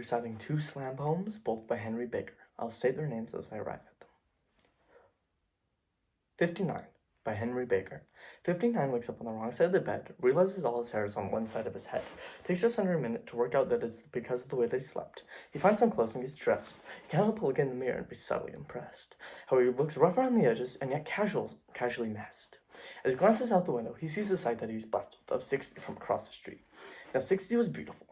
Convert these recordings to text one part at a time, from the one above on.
reciting 2 slam poems, both by Henry Baker. I'll state their names as I arrive at them. 59 by Henry Baker. 59 wakes up on the wrong side of the bed, realizes all his hair is on one side of his head. Takes just under a minute to work out that it's because of the way that he slept. He finds some clothes and gets dressed. He can't help but look in the mirror and be subtly impressed. How he looks rough around the edges and yet casually messed. As he glances out the window, he sees the sight that he's blessed with of 60 from across the street. Now 60 was beautiful,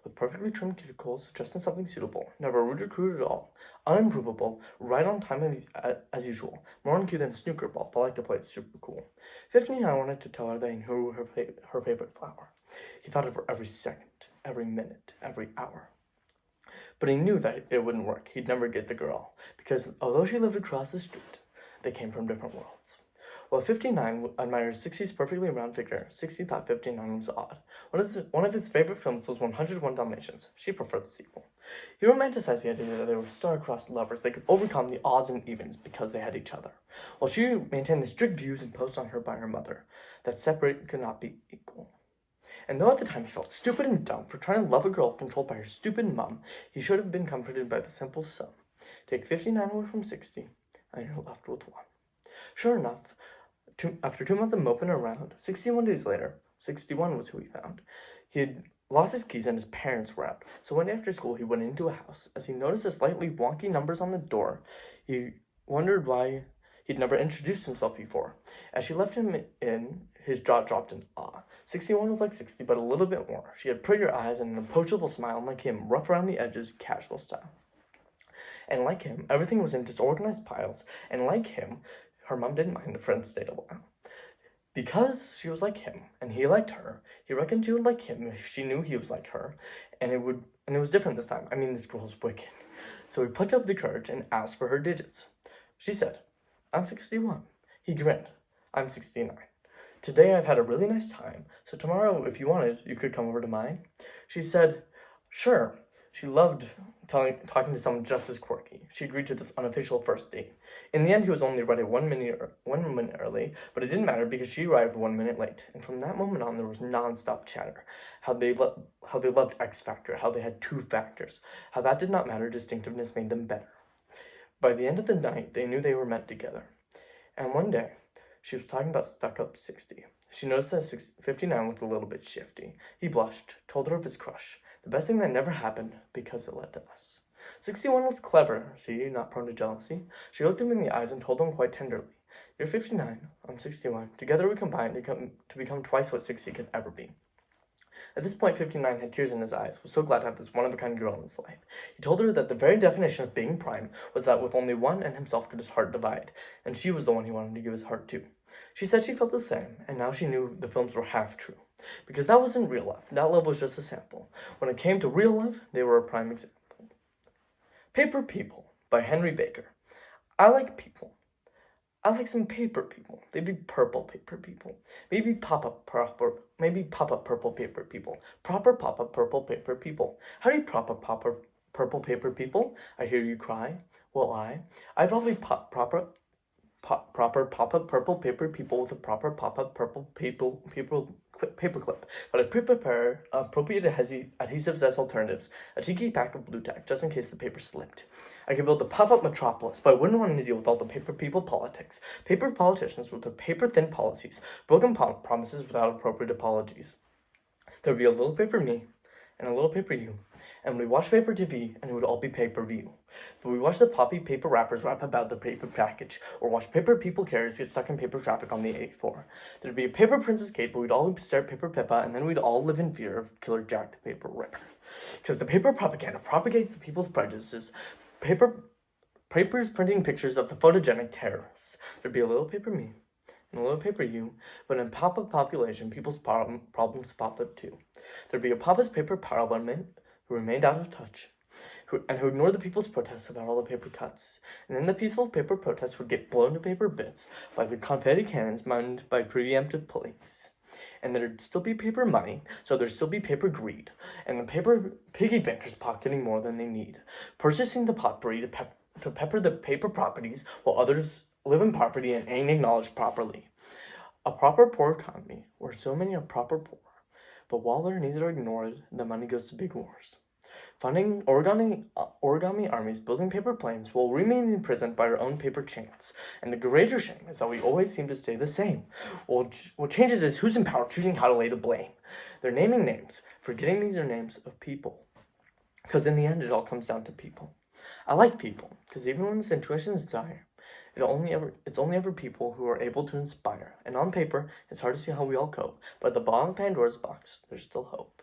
with perfectly trimmed cuticles, dressed in something suitable, never rude or crude at all, unimprovable, right on time as usual, more on cue than a snooker ball, but like to play it super cool. 59 wanted to tell her that he knew her favorite flower. He thought of her every second, every minute, every hour. But he knew that it wouldn't work. He'd never get the girl, because although she lived across the street, they came from different worlds. While 59 admired 60's perfectly round figure, 60 thought 59 was odd. One of his favorite films was 101 Dalmatians. She preferred the sequel. He romanticized the idea that they were star-crossed lovers. They could overcome the odds and evens because they had each other, while she maintained the strict views imposed on her by her mother, that separate could not be equal. And though at the time he felt stupid and dumb for trying to love a girl controlled by her stupid mom, he should have been comforted by the simple sum. Take 59 away from 60, and you're left with 1. Sure enough, after 2 months of moping around, 61 days later, 61 was who he found. He had lost his keys and his parents were out, so one day after school he went into a house. As he noticed the slightly wonky numbers on the door, he wondered why he'd never introduced himself before. As she left him in, his jaw dropped in awe. 61 was like 60, but a little bit more. She had prettier eyes and an approachable smile, and like him, rough around the edges, casual style. And like him, everything was in disorganized piles, and like him, her mom didn't mind if friends stayed a while. Because she was like him, and he liked her, he reckoned she would like him if she knew he was like her, and it was different this time. I mean, this girl was wicked. So he plucked up the courage and asked for her digits. She said, "I'm 61. He grinned, "I'm 69. Today I've had a really nice time, so tomorrow, if you wanted, you could come over to mine." She said, "Sure." She loved talking to someone just as quirky. She agreed to this unofficial first date. In the end, he was only ready 1 minute early, but it didn't matter because she arrived 1 minute late. And from that moment on, there was non-stop chatter. How they loved X Factor, how they had 2 factors, how that did not matter, distinctiveness made them better. By the end of the night, they knew they were meant together. And one day, she was talking about stuck-up 60. She noticed that 59 looked a little bit shifty. He blushed, told her of his crush. The best thing that never happened because it led to us. 61 was clever, see, not prone to jealousy. She looked him in the eyes and told him quite tenderly, "You're 59, I'm 61. Together we combine to become twice what 60 could ever be." At this point, 59 had tears in his eyes, was so glad to have this one-of-a-kind girl in his life. He told her that the very definition of being prime was that with only one and himself could his heart divide, and she was the one he wanted to give his heart to. She said she felt the same, and now she knew the films were half true. Because that wasn't real love. That love was just a sample. When it came to real love, they were a prime example. Paper People by Henry Baker. I like people. I like some paper people. They'd be purple paper people. Maybe pop-up purple paper people. Proper pop-up purple paper people. How do you proper purple paper people? I hear you cry. Well, I'd probably proper pop-up purple paper people with a proper pop-up purple paper clip, but I prepare appropriate adhesives as alternatives, a cheeky pack of blue tack, just in case the paper slipped. I could build a pop-up metropolis, but I wouldn't want to deal with all the paper people politics. Paper politicians with their paper-thin policies, broken promises without appropriate apologies. There'd be a little paper me, and a little paper you, and we'd watch paper TV, and it would all be pay-per-view. But we watch the poppy paper wrappers rap about the paper package, or watch paper people carriers get stuck in paper traffic on the A4. There'd be a paper Princess Kate, but we'd all stare at Paper Pippa, and then we'd all live in fear of Killer Jack the Paper Ripper. Because the paper propaganda propagates the people's prejudices. Papers printing pictures of the photogenic terrorists. There'd be a little paper me, and a little paper you, but in pop-up population, people's problems popped up too. There'd be a Papa's paper parliament who remained out of touch, who ignored the people's protests about all the paper cuts. And then the peaceful paper protests would get blown to paper bits by the confetti cannons manned by preemptive police. And there'd still be paper money, so there'd still be paper greed, and the paper piggy bankers pocketing more than they need, purchasing the potpourri to pepper the paper properties while others live in poverty and ain't acknowledged properly. A proper poor economy, where so many are proper poor, but while they're neither ignored, the money goes to big wars. funding origami armies, building paper planes, while remaining imprisoned by our own paper chains. And the greater shame is that we always seem to stay the same. What changes is who's in power choosing how to lay the blame. They're naming names, forgetting these are names of people. Because in the end, it all comes down to people. I like people, because even when the situation is dire, it's only ever people who are able to inspire. And on paper, it's hard to see how we all cope, but at the bottom of Pandora's box, there's still hope.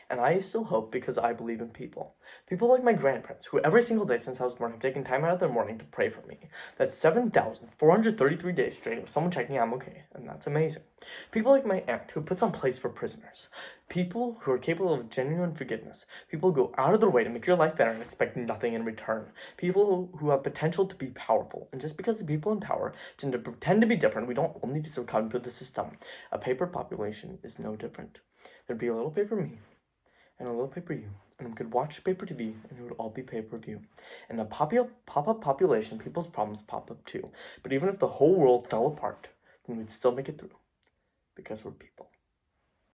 And I still hope because I believe in people. People like my grandparents, who every single day since I was born have taken time out of their morning to pray for me. That's 7,433 days straight of someone checking I'm okay, and that's amazing. People like my aunt, who puts on plays for prisoners. People who are capable of genuine forgiveness. People who go out of their way to make your life better and expect nothing in return. People who have potential to be powerful. And just because the people in power tend to pretend to be different, we don't all need to succumb to the system. A paper population is no different. There'd be a little paper me and a little paper you, and we could watch paper TV, and it would all be pay-per-view. In a pop-up population, people's problems pop up too. But even if the whole world fell apart, then we'd still make it through, because we're people.